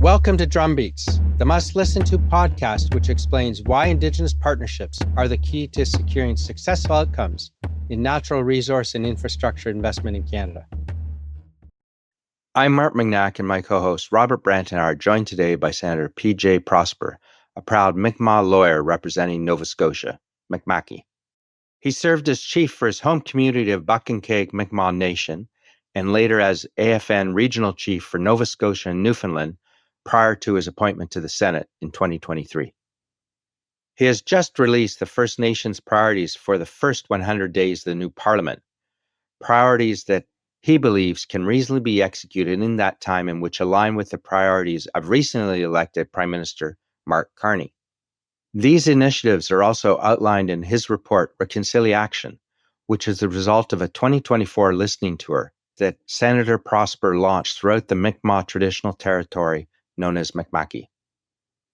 Welcome to Drumbeats, the must-listen-to podcast which explains why Indigenous partnerships are the key to securing successful outcomes in natural resource and infrastructure investment in Canada. I'm Mark McNack, and my co-host Robert Branton are joined today by Senator P.J. Prosper, a proud Mi'kmaq lawyer representing Nova Scotia, Mi'kmaqi. He served as chief for his home community of Buck-and-Québec Mi'kmaq Nation, and later as AFN Regional Chief for Nova Scotia and Newfoundland, prior to his appointment to the Senate in 2023. He has just released the First Nations priorities for the first 100 days of the new Parliament, priorities that he believes can reasonably be executed in that time and which align with the priorities of recently elected Prime Minister Mark Carney. These initiatives are also outlined in his report, ReconciliACTION, which is the result of a 2024 listening tour that Senator Prosper launched throughout the Mi'kmaq traditional territory known as Mi'kmaqi.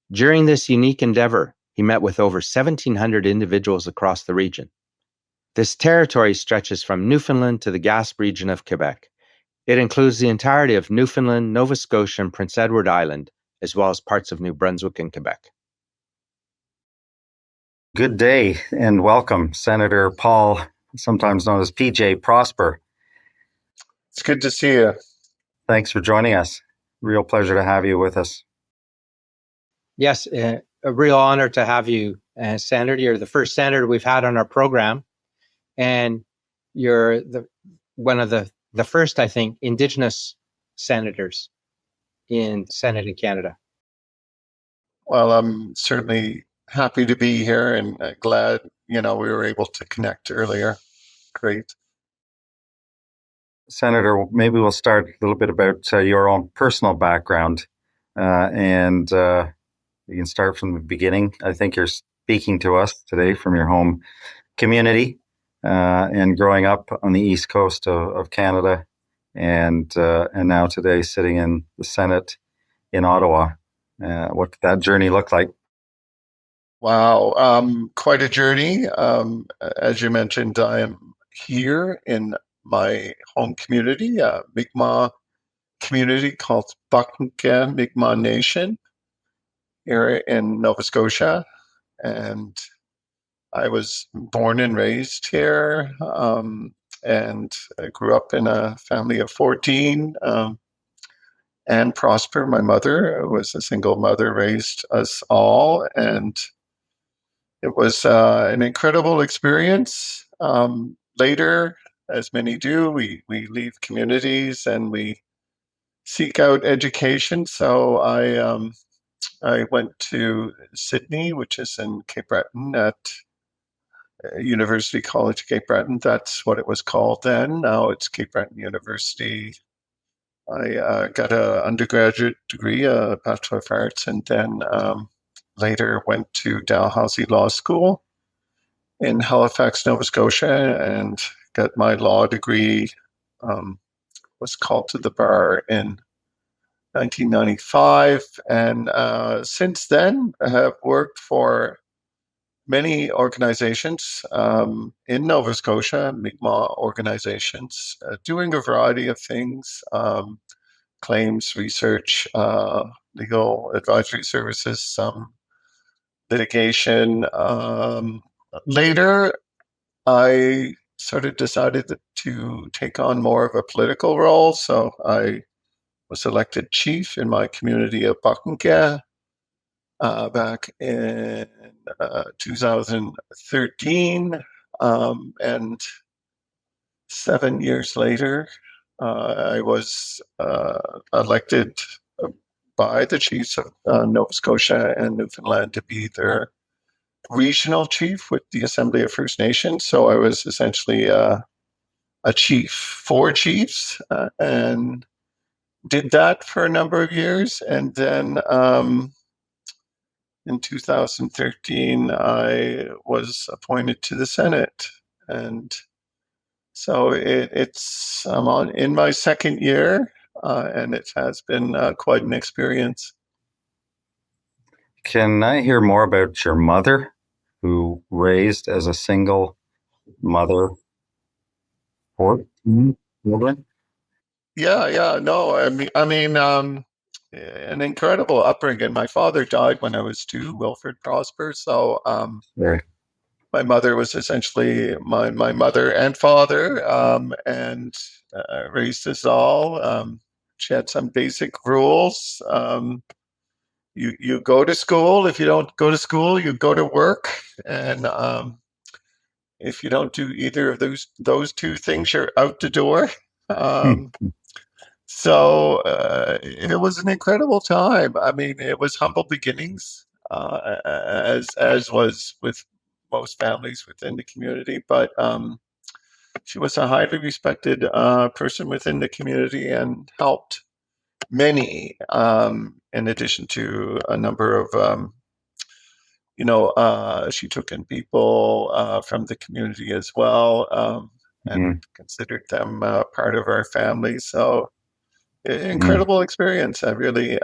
During this unique endeavor, he met with over 1,700 individuals across the region. This territory stretches from Newfoundland to the Gaspé region of Quebec. It includes the entirety of Newfoundland, Nova Scotia, and Prince Edward Island, as well as parts of New Brunswick and Québec. Good day and welcome, Senator Paul, sometimes known as PJ Prosper. It's good to see you. Thanks for joining us. Real pleasure to have you with us. Yes, a real honor to have you, Senator. You're the first senator we've had on our program, and you're one of the first, I think, Indigenous senators in Senate in Canada. Well, I'm certainly happy to be here and glad, we were able to connect earlier. Great. Senator, maybe we'll start a little bit about your own personal background, and you can start from the beginning. I think you're speaking to us today from your home community and growing up on the east coast of Canada, and now today sitting in the Senate in Ottawa. What did that journey look like? Wow, quite a journey. As you mentioned, I am here in my home community, Mi'kmaq community called Buck-and-Québec Mi'kmaq Nation here in Nova Scotia. And I was born and raised here, and I grew up in a family of 14. And Prosper, my mother, was a single mother, raised us all. And it was an incredible experience. Later, as many do, we leave communities and we seek out education. So I went to Sydney, which is in Cape Breton, at University College Cape Breton. That's what it was called then. Now it's Cape Breton University. I got an undergraduate degree, a Bachelor of Arts, and then later went to Dalhousie Law School in Halifax, Nova Scotia, and got my law degree. Was called to the bar in 1995, and since then I have worked for many organizations in Nova Scotia, Mi'kmaq organizations, doing a variety of things, claims research, legal advisory services, some litigation. Later, I sort of decided to take on more of a political role, so I was elected chief in my community of Buck-and-Québec back in 2013, and 7 years later, I was elected by the chiefs of Nova Scotia and Newfoundland to be their regional chief with the Assembly of First Nations. So I was essentially a chief for chiefs, and did that for a number of years. And then in 2013, I was appointed to the Senate. And so I'm in my second year, and it has been quite an experience. Can I hear more about your mother, who raised as a single mother 14 children? Yeah, no, I mean, an incredible upbringing. My father died when I was 2, Wilfred Prosper. So Very. my mother was essentially my mother and father, and raised us all. She had some basic rules. You go to school. If you don't go to school, you go to work. And if you don't do either of those two things, you're out the door. Um, so it was an incredible time. I mean, it was humble beginnings, as was with most families within the community. But she was a highly respected person within the community and helped many, in addition to a number of, she took in people from the community as well, and considered them part of our family. So, incredible experience. I really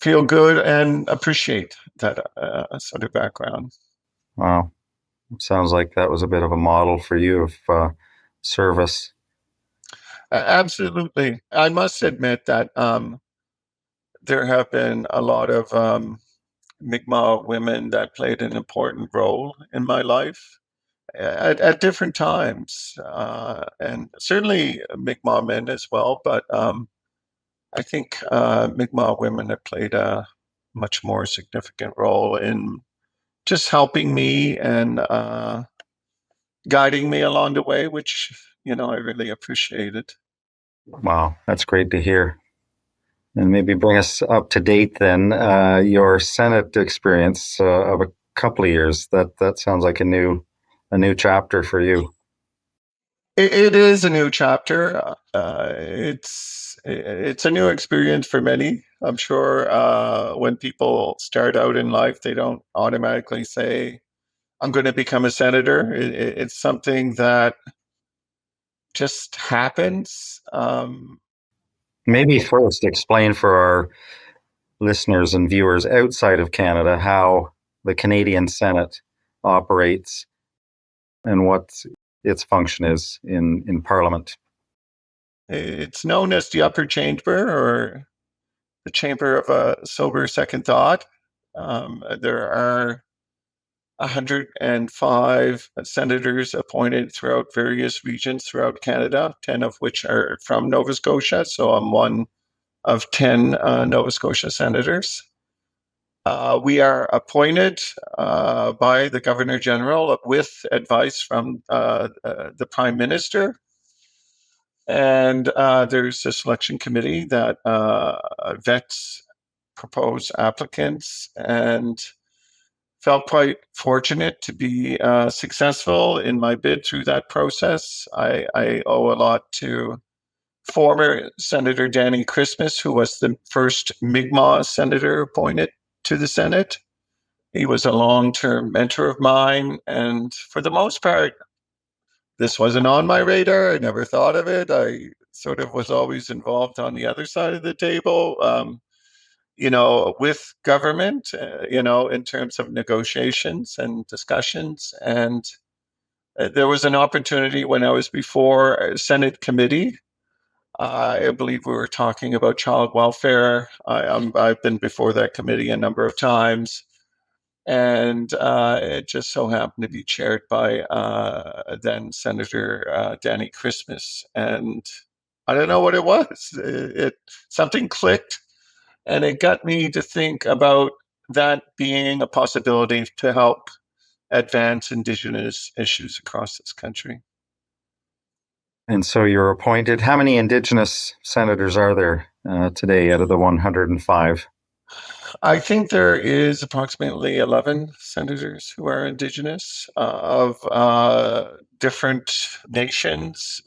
feel good and appreciate that sort of background. Wow. Sounds like that was a bit of a model for you of service. Absolutely. I must admit that there have been a lot of Mi'kmaq women that played an important role in my life at different times, and certainly Mi'kmaq men as well. But I think Mi'kmaq women have played a much more significant role in just helping me and guiding me along the way, which I really appreciated. Wow, that's great to hear. And maybe bring us up to date then. Your Senate experience of a couple of years. That sounds like a new chapter for you. It is a new chapter. It's a new experience for many. I'm sure when people start out in life, they don't automatically say, "I'm going to become a senator." It's something that just happens. Maybe first explain for our listeners and viewers outside of Canada how the Canadian Senate operates and what its function is in Parliament. It's known as the upper chamber, or the chamber of a sober second thought. There are 105 senators appointed throughout various regions throughout Canada, 10 of which are from Nova Scotia. So I'm one of 10 Nova Scotia senators. We are appointed by the Governor General with advice from the Prime Minister. And there's a selection committee that vets proposed applicants, and felt quite fortunate to be successful in my bid through that process. I owe a lot to former Senator Danny Christmas, who was the first Mi'kmaq senator appointed to the Senate. He was a long-term mentor of mine, and for the most part, this wasn't on my radar. I never thought of it. I sort of was always involved on the other side of the table, with government, in terms of negotiations and discussions. And there was an opportunity when I was before a Senate committee. I believe we were talking about child welfare. I've been before that committee a number of times. And it just so happened to be chaired by then Senator Danny Christmas. And I don't know what it was. Something clicked, and it got me to think about that being a possibility to help advance Indigenous issues across this country. And so you're appointed. How many Indigenous senators are there today out of the 105? I think there is approximately 11 senators who are Indigenous of different nations,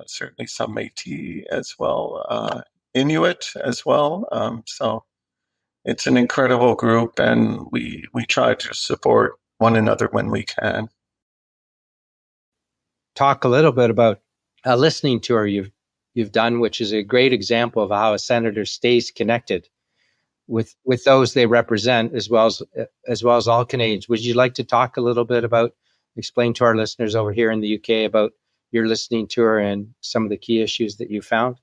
certainly some Métis as well, Inuit as well. So it's an incredible group, and we try to support one another when we can. Talk a little bit about a listening tour you've done, which is a great example of how a senator stays connected with those they represent, as well as all Canadians. Would you like to talk a little bit about, explain to our listeners over here in the UK about your listening tour and some of the key issues that you found?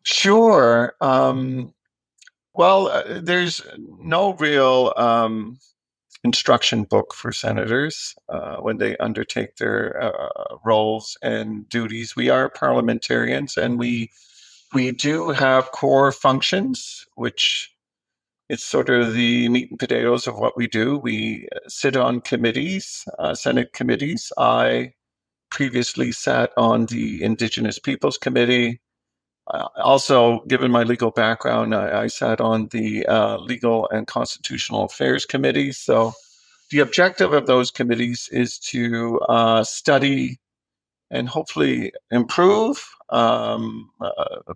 Sure. Well, there's no real instruction book for senators when they undertake their roles and duties. We are parliamentarians, and we do have core functions, which it's sort of the meat and potatoes of what we do. We sit on committees, Senate committees. I previously sat on the Indigenous Peoples Committee. Also, given my legal background, I sat on the Legal and Constitutional Affairs Committee. So, the objective of those committees is to study and hopefully improve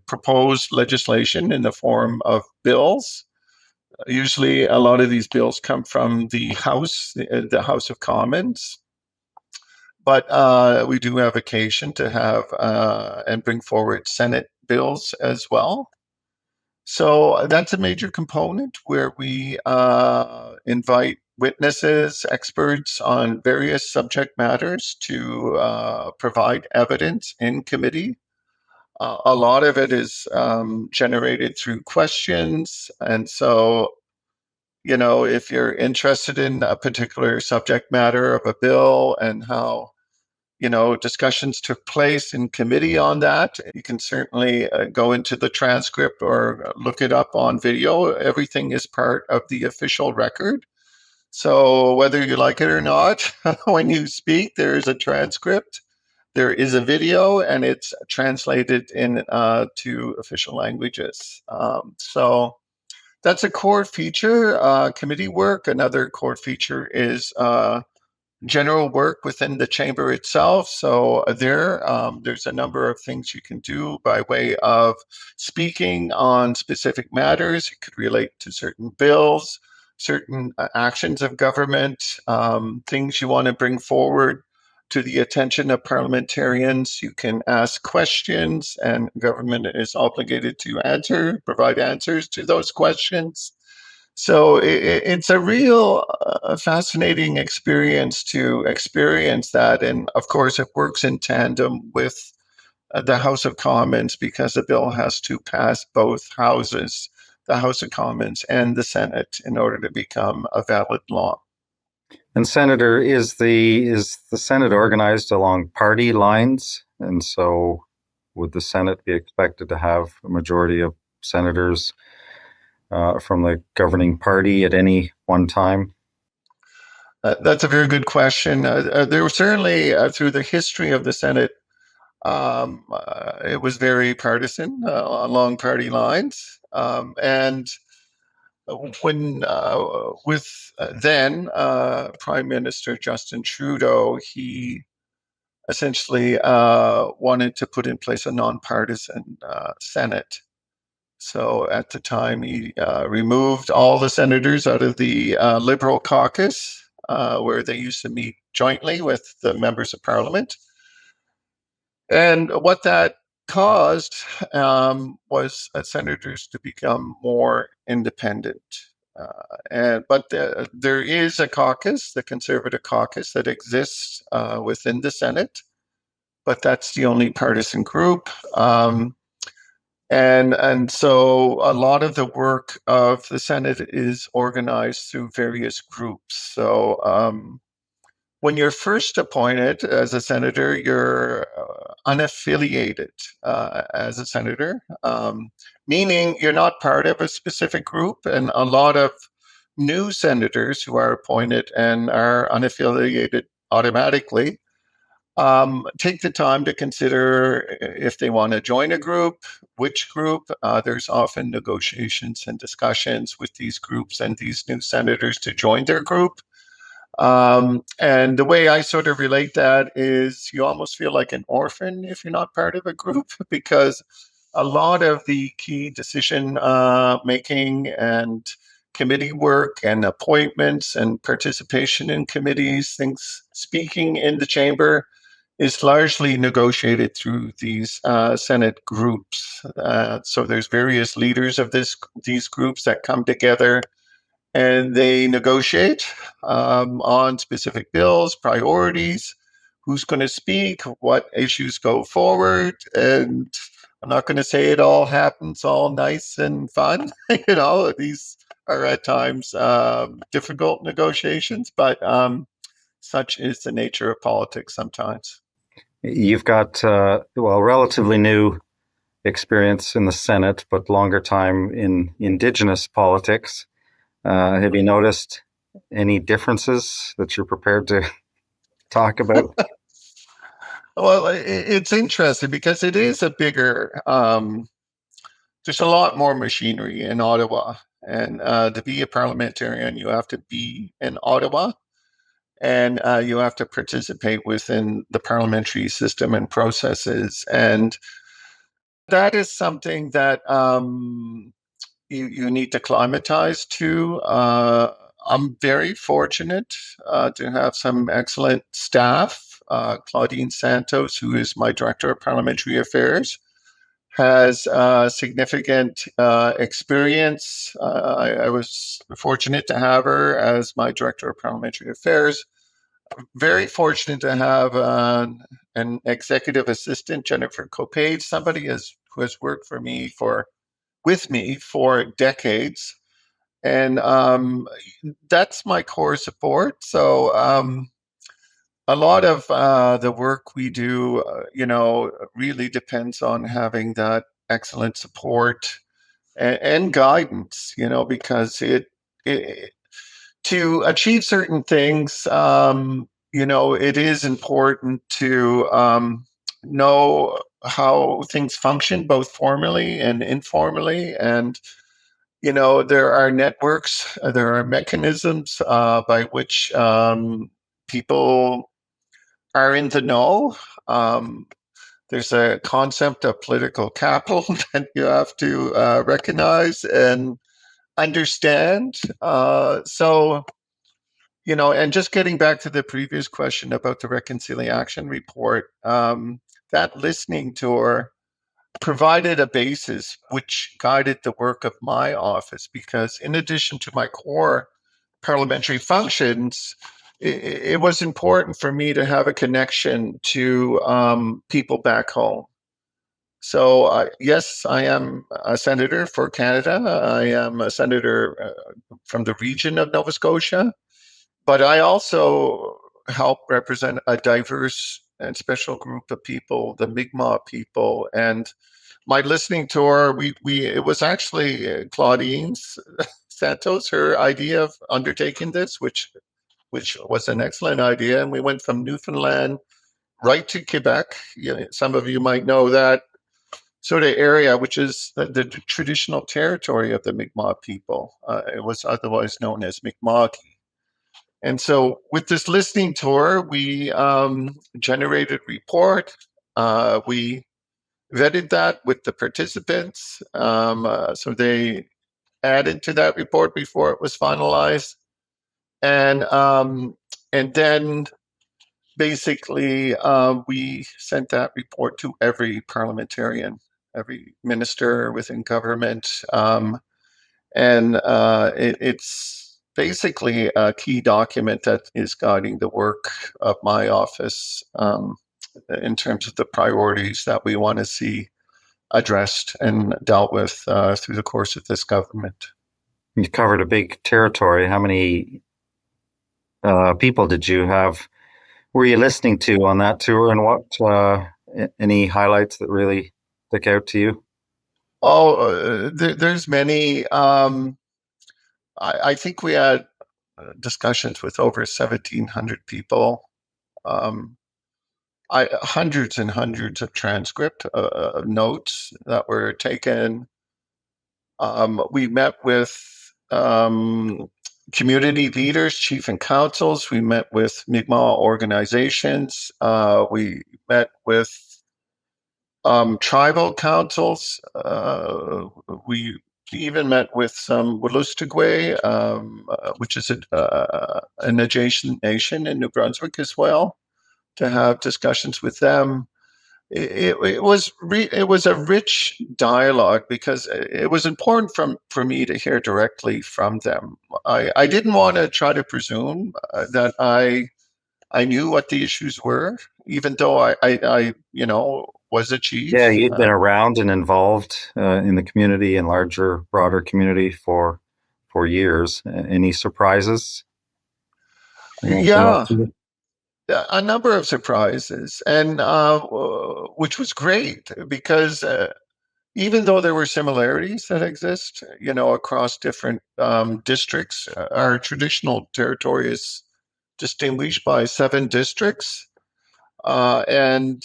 proposed legislation in the form of bills. Usually, a lot of these bills come from the House of Commons, but we do have occasion to have and bring forward Senate bills as well. So that's a major component where we invite witnesses, experts on various subject matters to provide evidence in committee. A lot of it is generated through questions. And so, if you're interested in a particular subject matter of a bill and how discussions took place in committee on that. You can certainly go into the transcript or look it up on video. Everything is part of the official record. So whether you like it or not, when you speak, there is a transcript, there is a video, and it's translated in to official languages. So that's a core feature. Committee work. Another core feature is general work within the chamber itself. So there's a number of things you can do by way of speaking on specific matters. It could relate to certain bills, certain actions of government, things you want to bring forward to the attention of parliamentarians. You can ask questions, and government is obligated to provide answers to those questions. So it's a real fascinating experience to experience that. And of course, it works in tandem with the House of Commons because the bill has to pass both houses, the House of Commons and the Senate, in order to become a valid law. And Senator, is the Senate organized along party lines? And so would the Senate be expected to have a majority of senators from the governing party at any one time? That's a very good question. There was certainly, through the history of the Senate, it was very partisan along party lines. And when with then Prime Minister Justin Trudeau, he essentially wanted to put in place a nonpartisan Senate. So at the time, he removed all the senators out of the Liberal caucus, where they used to meet jointly with the members of Parliament. And what that caused was senators to become more independent. But there is a caucus, the Conservative caucus, that exists within the Senate, but that's the only partisan group. And so a lot of the work of the Senate is organized through various groups. So when you're first appointed as a senator, you're unaffiliated as a senator, meaning you're not part of a specific group. And a lot of new senators who are appointed and are unaffiliated automatically take the time to consider if they want to join a group, which group. There's often negotiations and discussions with these groups and these new senators to join their group. And the way I sort of relate that is you almost feel like an orphan if you're not part of a group, because a lot of the key decision making and committee work and appointments and participation in committees, things speaking in the chamber, is largely negotiated through these Senate groups. So there's various leaders of these groups that come together and they negotiate on specific bills, priorities, who's going to speak, what issues go forward, and I'm not going to say it all happens all nice and fun. These are at times difficult negotiations, but such is the nature of politics sometimes. You've got, relatively new experience in the Senate, but longer time in Indigenous politics. Have you noticed any differences that you're prepared to talk about? Well, it's interesting because it is a bigger, there's a lot more machinery in Ottawa. And to be a parliamentarian, you have to be in Ottawa and you have to participate within the parliamentary system and processes. And that is something that you need to climatize to. I'm very fortunate to have some excellent staff. Claudine Santos, who is my Director of Parliamentary Affairs, has significant experience. I was fortunate to have her as my Director of Parliamentary Affairs. Very fortunate to have an executive assistant, Jennifer Copade, somebody who has worked with me for decades. And that's my core support. So a lot of the work we do, really depends on having that excellent support and guidance, because it to achieve certain things, it is important to know how things function, both formally and informally. And, there are networks, there are mechanisms by which people are in the know. There's a concept of political capital that you have to recognize and understand. And just getting back to the previous question about the ReconciliACTION Report, that listening tour provided a basis which guided the work of my office, because in addition to my core parliamentary functions, it was important for me to have a connection to people back home. So, yes, I am a senator for Canada. I am a senator from the region of Nova Scotia, but I also help represent a diverse and special group of people, the Mi'kmaq people. And my listening tour, it was actually Claudine's Santos, her idea of undertaking this, which was an excellent idea. And we went from Newfoundland right to Quebec. Some of you might know that sort of area, which is the traditional territory of the Mi'kmaq people. It was otherwise known as Mi'kmaq. And so with this listening tour, we generated a report. We vetted that with the participants. So they added to that report before it was finalized. And then basically we sent that report to every parliamentarian, every minister within government. It's basically a key document that is guiding the work of my office in terms of the priorities that we want to see addressed and dealt with through the course of this government. You covered a big territory. How many people did you have? Were you listening to on that tour, and what any highlights that really stick out to you? Oh, there's many. I think we had discussions with over 1,700 people. Hundreds and hundreds of transcript notes that were taken. We met with community leaders, chief and councils. We met with Mi'kmaq organizations. We met with tribal councils. We even met with some Wolastoqey, which is an adjacent nation in New Brunswick as well, to have discussions with them. It was a rich dialogue because it was important for me to hear directly from them. I didn't want to try to presume that I knew what the issues were, even though I was achieved. Yeah, you've been around and involved in the community and broader community for years. Any surprises? Yeah, a number of surprises, and which was great because even though there were similarities that exist, across different districts, our traditional territory is distinguished by 7 districts. And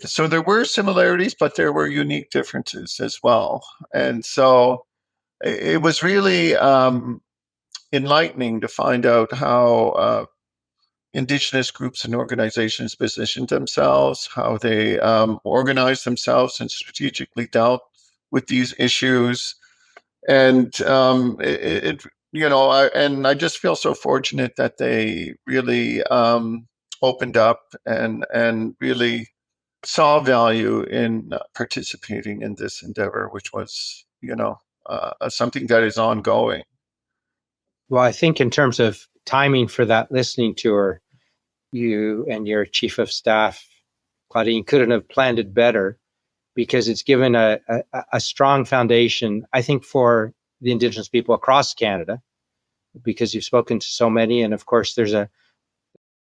so there were similarities, but there were unique differences as well. And so it was really enlightening to find out how Indigenous groups and organizations positioned themselves, how they organized themselves and strategically dealt with these issues. And I just feel so fortunate that they really opened up and really saw value in participating in this endeavor, which was, something that is ongoing. Well, I think in terms of timing for that listening tour, you and your chief of staff, Claudine, couldn't have planned it better, because it's given a strong foundation, I think, for the Indigenous people across Canada, because you've spoken to so many. And of course, there's a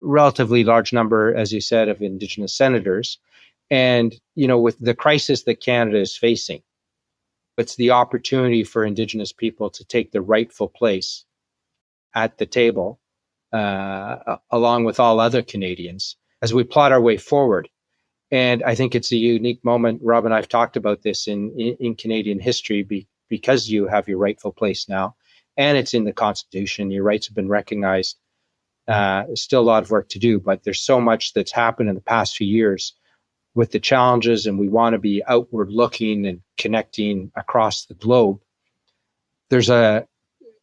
relatively large number, as you said, of Indigenous senators. And, with the crisis that Canada is facing, it's the opportunity for Indigenous people to take the rightful place at the table, along with all other Canadians, as we plot our way forward. And I think it's a unique moment. Rob and I have talked about this in Canadian history, because you have your rightful place now, and it's in the Constitution. Your rights have been recognized. There's still a lot of work to do, but there's so much that's happened in the past few years with the challenges, and we want to be outward looking and connecting across the globe. There's an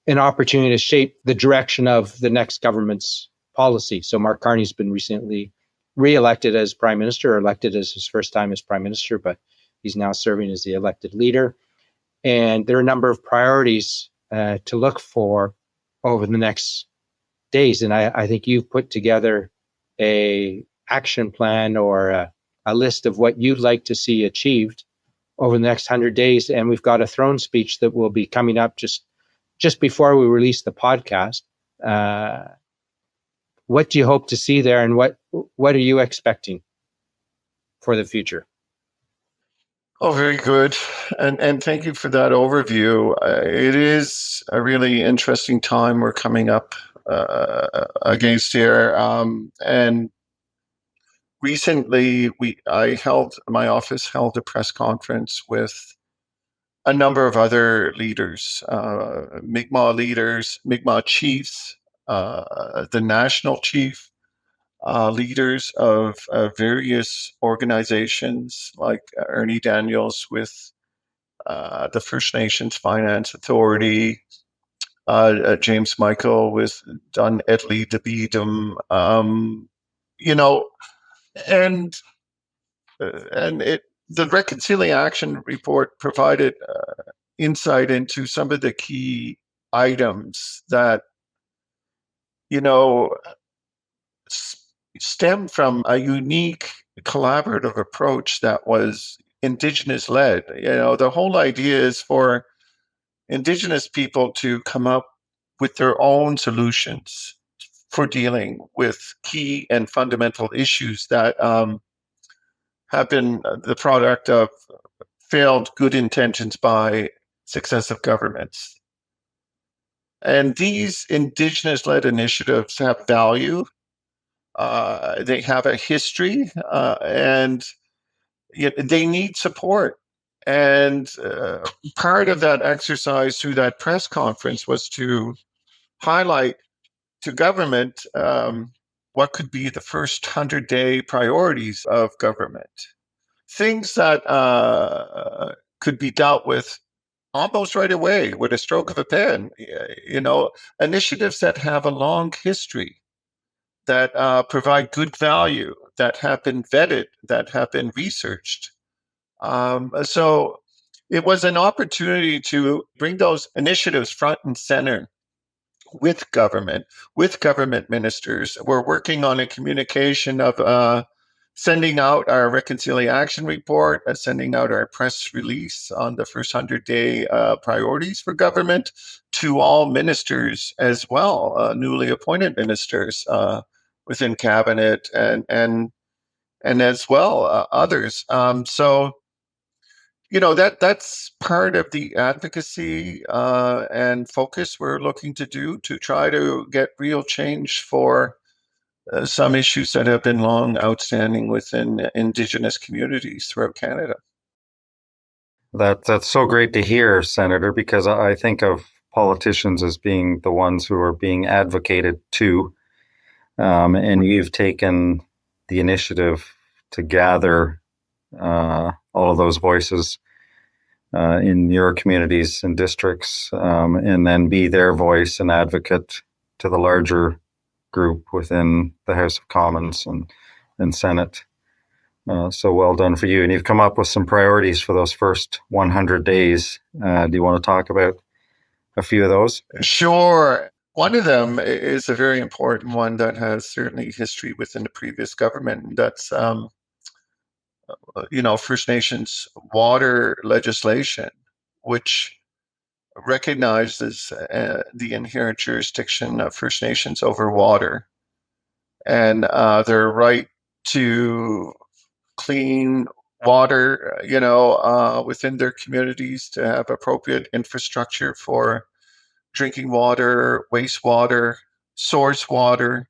opportunity to shape the direction of the next government's policy. So Mark Carney's been recently re-elected as prime minister, or elected as his first time as prime minister, but he's now serving as the elected leader. And there are a number of priorities to look for over the next days. And I think you've put together a action plan, or a list of what you'd like to see achieved over the next 100 days. And we've got a throne speech that will be coming up just before we release the podcast. What do you hope to see there, and what are you expecting for the future? Oh, very good. And thank you for that overview. It is a really interesting time we're coming up against here. And recently my office held a press conference with a number of other leaders, Mi'kmaq chiefs, the national chief, leaders of various organizations like Ernie Daniels with the First Nations Finance Authority, James Michael with Dun Edley Debedum, and the ReconciliACTION report provided insight into some of the key items that stem from a unique collaborative approach that was Indigenous-led. The whole idea is for Indigenous people to come up with their own solutions for dealing with key and fundamental issues that have been the product of failed good intentions by successive governments. And these Indigenous-led initiatives have value. They have a history, and they need support. And part of that exercise through that press conference was to highlight to government what could be the first 100-day priorities of government. Things that could be dealt with almost right away with a stroke of a pen. Initiatives that have a long history, that provide good value, that have been vetted, that have been researched. So it was an opportunity to bring those initiatives front and center with government ministers. We're working on a communication of sending out our ReconciliACTION Report, sending out our press release on the first 100-day priorities for government to all ministers as well, newly appointed ministers within cabinet and as well others. So that's part of the advocacy and focus we're looking to do to try to get real change for some issues that have been long outstanding within Indigenous communities throughout Canada. That's so great to hear, Senator, because I think of politicians as being the ones who are being advocated to, and you've taken the initiative to gather all of those voices in your communities and districts, and then be their voice and advocate to the larger group within the House of Commons and Senate. So well done for you. And you've come up with some priorities for those first 100 days. Do you want to talk about a few of those? Sure. One of them is a very important one that has certainly history within the previous government. That's, First Nations water legislation, which recognizes the inherent jurisdiction of First Nations over water and their right to clean water, within their communities, to have appropriate infrastructure for drinking water, wastewater, source water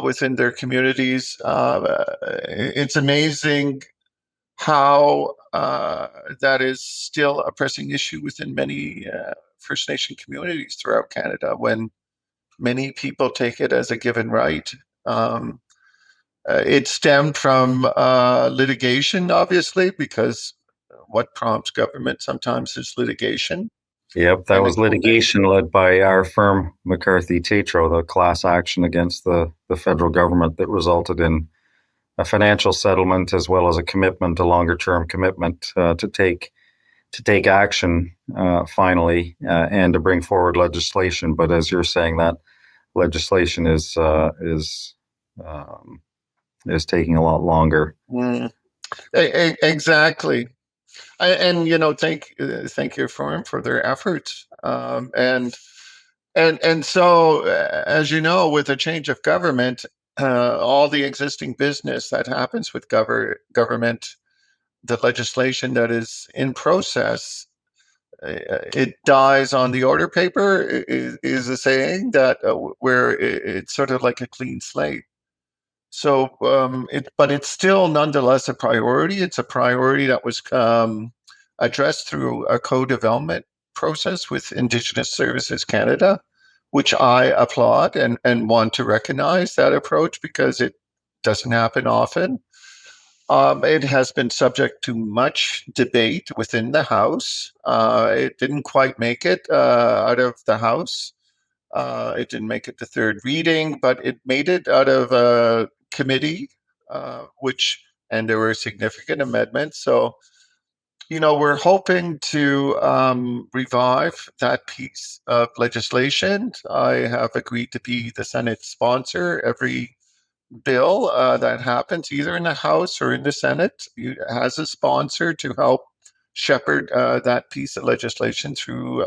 within their communities. It's amazing how that is still a pressing issue within many First Nation communities throughout Canada, when many people take it as a given right. It stemmed from litigation, obviously, because what prompts government sometimes is litigation. Yep, that was litigation led by our firm, McCarthy Tetro, the class action against the federal government that resulted in a financial settlement as well as a commitment, a longer-term commitment to take action finally and to bring forward legislation. But as you're saying, that legislation is taking a lot longer. Exactly. And thank your firm for their efforts. And so, as you know, with a change of government, all the existing business that happens with government, the legislation that is in process, it dies on the order paper, is a saying that where it's sort of like a clean slate. So, but it's still nonetheless a priority. It's a priority that was addressed through a co-development process with Indigenous Services Canada, which I applaud and want to recognize that approach because it doesn't happen often. It has been subject to much debate within the House. It didn't quite make it out of the House. It didn't make it to third reading, but it made it out of committee, and there were significant amendments. So, we're hoping to revive that piece of legislation. I have agreed to be the Senate sponsor. Every bill that happens, either in the House or in the Senate, has a sponsor to help shepherd that piece of legislation through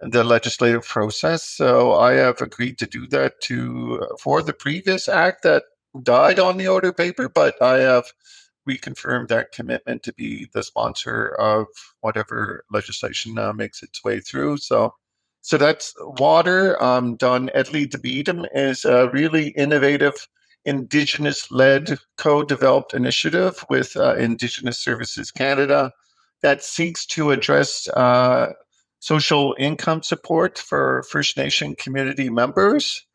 the legislative process. So I have agreed to do that for the previous act that died on the order paper, but I have reconfirmed that commitment to be the sponsor of whatever legislation makes its way through. So that's water. Done Edley DeBeatum is a really innovative Indigenous-led co-developed initiative with Indigenous Services Canada that seeks to address social income support for First Nation community members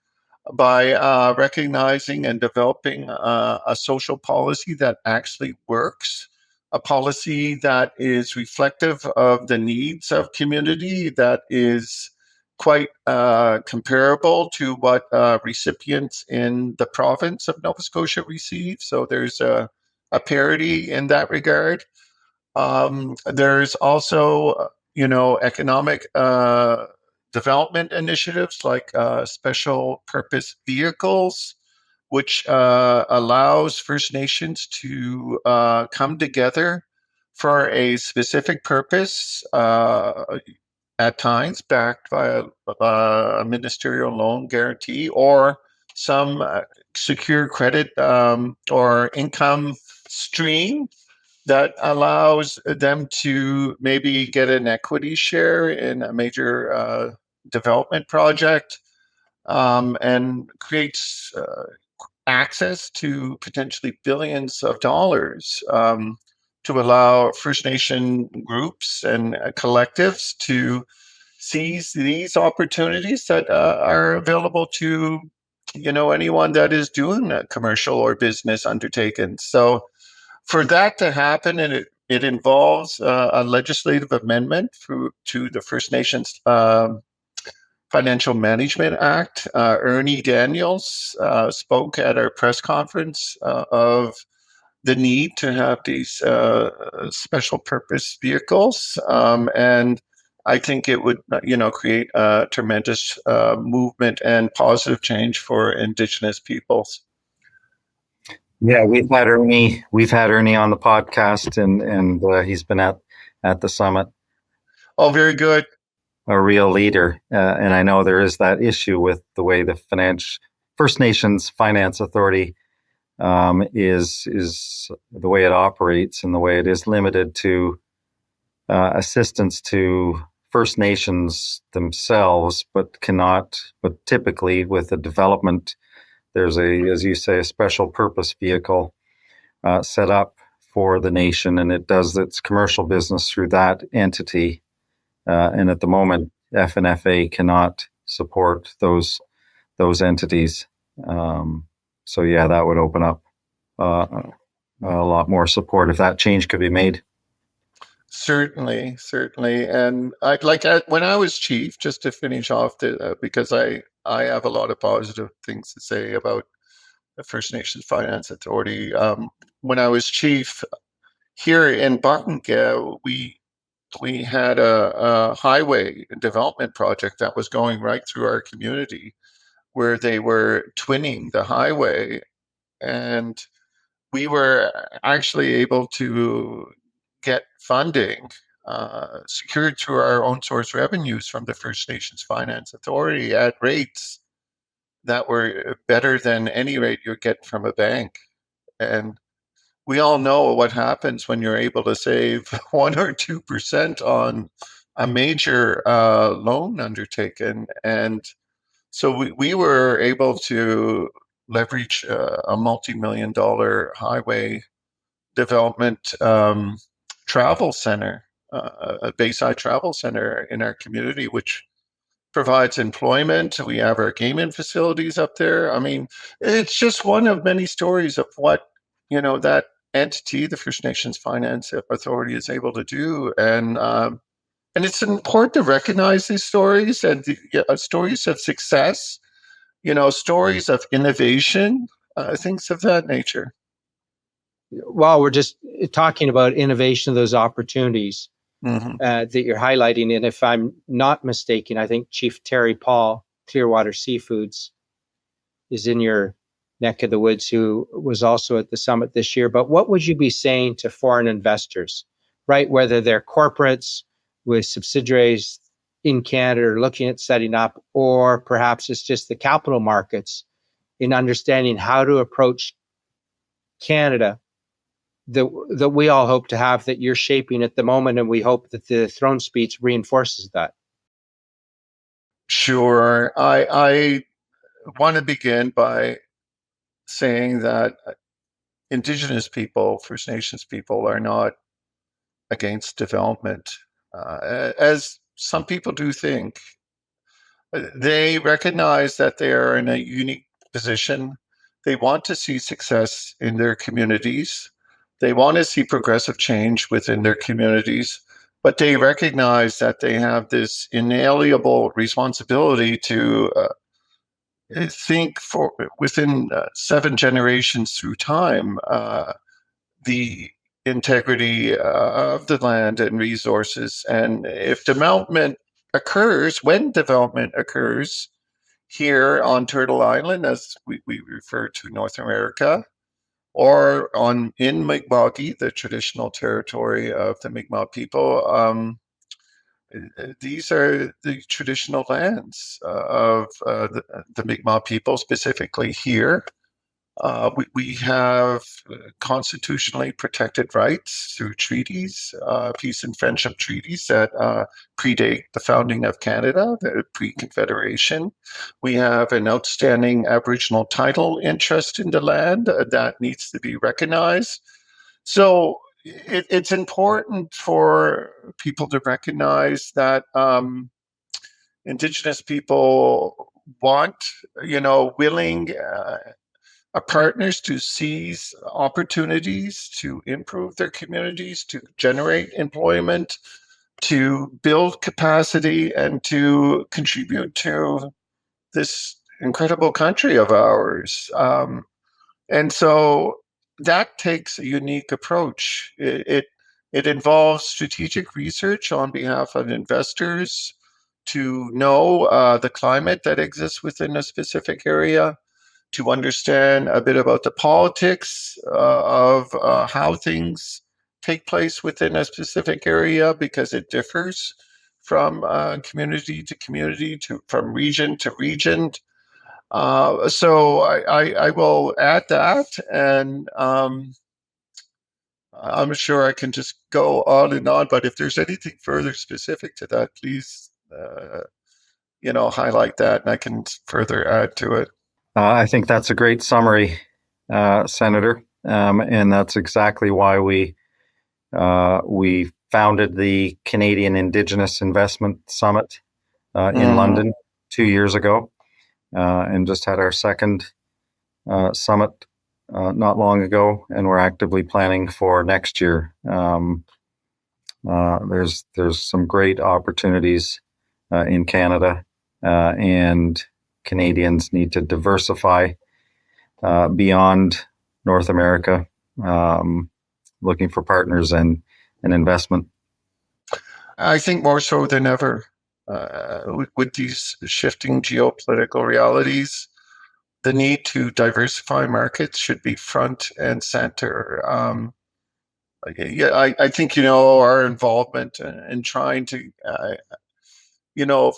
by recognizing and developing a social policy that actually works, a policy that is reflective of the needs of community, that is quite comparable to what recipients in the province of Nova Scotia receive. So there's a parity in that regard. There's also, economic development initiatives like special purpose vehicles, which allows First Nations to come together for a specific purpose, at times backed by a ministerial loan guarantee or some secure credit or income stream that allows them to maybe get an equity share in a major development project, and creates access to potentially billions of dollars, to allow First Nation groups and collectives to seize these opportunities that are available to anyone that is doing a commercial or business undertaking. So for that to happen, and it involves a legislative amendment to the First Nations Financial Management Act. Ernie Daniels spoke at our press conference of the need to have these special purpose vehicles, and I think it would, create a tremendous movement and positive change for Indigenous peoples. Yeah, we've had Ernie. We've had Ernie on the podcast, and he's been at the summit. Oh, very good. A real leader, and I know there is that issue with the way the First Nations Finance Authority is the way it operates and the way it is limited to assistance to First Nations themselves, but typically with the development, there's as you say, a special purpose vehicle set up for the nation, and it does its commercial business through that entity. And at the moment, FNFA cannot support those entities. So yeah, that would open up a lot more support if that change could be made. Certainly. And when I was chief, just to finish off, because I have a lot of positive things to say about the First Nations Finance Authority. When I was chief here in Buckingham, we had a highway development project that was going right through our community, where they were twinning the highway, and we were actually able to get funding secured through our own source revenues from the First Nations Finance Authority at rates that were better than any rate you get from a bank. And we all know what happens when you're able to save 1 or 2% on a major loan undertaken. And so we were able to leverage a multi-million-dollar highway development travel center, a Bayside travel center in our community, which provides employment. We have our gaming facilities up there. I mean, it's just one of many stories of what, that entity, the First Nations Finance Authority, is able to do. And it's important to recognize these stories and stories of success, stories of innovation, things of that nature. Well, we're just talking about innovation of those opportunities that you're highlighting. And if I'm not mistaken, I think Chief Terry Paul, Clearwater Seafoods, is in your neck of the woods, who was also at the summit this year. But what would you be saying to foreign investors, right? Whether they're corporates with subsidiaries in Canada or looking at setting up, or perhaps it's just the capital markets, in understanding how to approach Canada that we all hope to have, that you're shaping at the moment, and we hope that the throne speech reinforces that. Sure. I want to begin by saying that Indigenous people, First Nations people, are not against development, as some people do think. They recognize that they are in a unique position. They want to see success in their communities. They want to see progressive change within their communities, but they recognize that they have this inalienable responsibility to think for within 7 generations through time, the integrity of the land and resources. And if development occurs, when development occurs here on Turtle Island, as we refer to North America, or in Mi'kma'ki, the traditional territory of the Mi'kmaq people. These are the traditional lands of the Mi'kmaq people, specifically here. We have constitutionally protected rights through treaties, peace and friendship treaties that predate the founding of Canada, the pre-Confederation. We have an outstanding Aboriginal title interest in the land that needs to be recognized. So it's important for people to recognize that Indigenous people want, willing partners to seize opportunities to improve their communities, to generate employment, to build capacity, and to contribute to this incredible country of ours. And so that takes a unique approach. It involves strategic research on behalf of investors to know the climate that exists within a specific area, to understand a bit about the politics of how things take place within a specific area, because it differs from community to community, from region to region. So I will add that, and I'm sure I can just go on and on. But if there's anything further specific to that, please, highlight that, and I can further add to it. I think that's a great summary, Senator, and that's exactly why we founded the Canadian Indigenous Investment Summit in London 2 years ago, and just had our second summit not long ago, and we're actively planning for next year. There's some great opportunities in Canada, and Canadians need to diversify beyond North America, looking for partners and investment. I think more so than ever, with these shifting geopolitical realities, the need to diversify markets should be front and center. I think, our involvement in trying to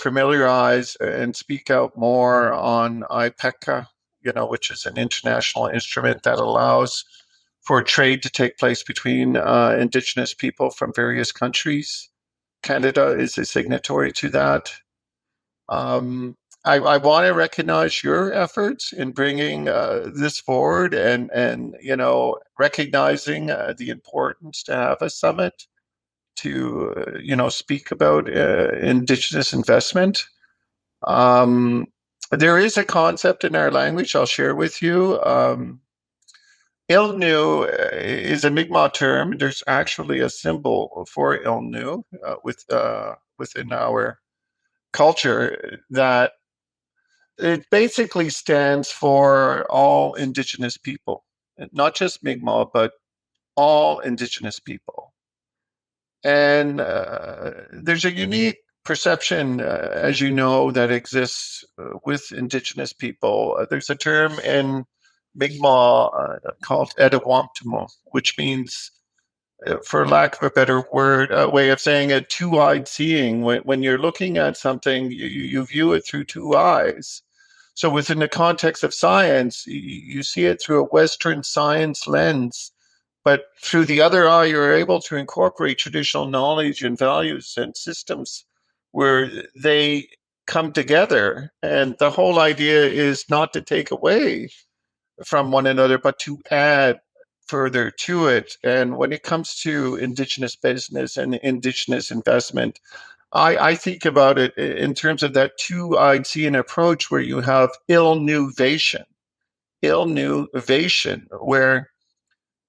familiarize and speak out more on IPECA, which is an international instrument that allows for trade to take place between Indigenous people from various countries. Canada is a signatory to that. I want to recognize your efforts in bringing this forward, and recognizing the importance to have a summit to speak about Indigenous investment. There is a concept in our language I'll share with you. Ilnu is a Mi'kmaq term. There's actually a symbol for Ilnu within our culture that it basically stands for all Indigenous people, not just Mi'kmaq, but all Indigenous people. And there's a unique perception, as you know, that exists with Indigenous people. There's a term in Mi'kmaq called Edawamtimo, which means, for lack of a better way of saying it, two-eyed seeing. When you're looking at something, you view it through two eyes. So within the context of science, you see it through a Western science lens, but through the other eye, you're able to incorporate traditional knowledge and values and systems where they come together. And the whole idea is not to take away from one another, but to add further to it. And when it comes to Indigenous business and Indigenous investment, I think about it in terms of that two-eyed seeing approach, where you have innovation, where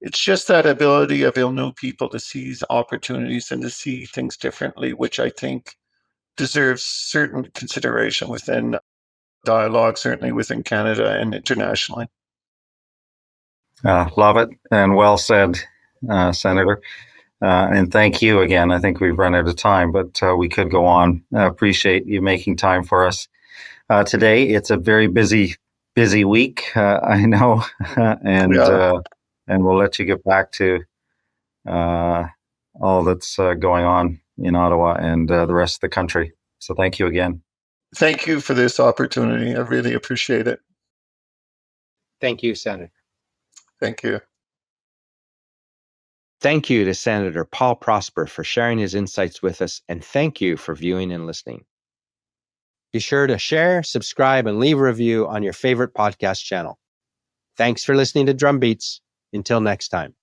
it's just that ability of Ilnu people to seize opportunities and to see things differently, which I think deserves certain consideration within dialogue, certainly within Canada and internationally. Love it, and well said, Senator. And thank you again. I think we've run out of time, but we could go on. Appreciate you making time for us. today. It's a very busy week, I know, and Yeah. and we'll let you get back to all that's going on in Ottawa and the rest of the country. So thank you again. Thank you for this opportunity. I really appreciate it. Thank you, Senator. Thank you. Thank you to Senator Paul Prosper for sharing his insights with us, and thank you for viewing and listening. Be sure to share, subscribe, and leave a review on your favorite podcast channel. Thanks for listening to Drumbeats. Until next time.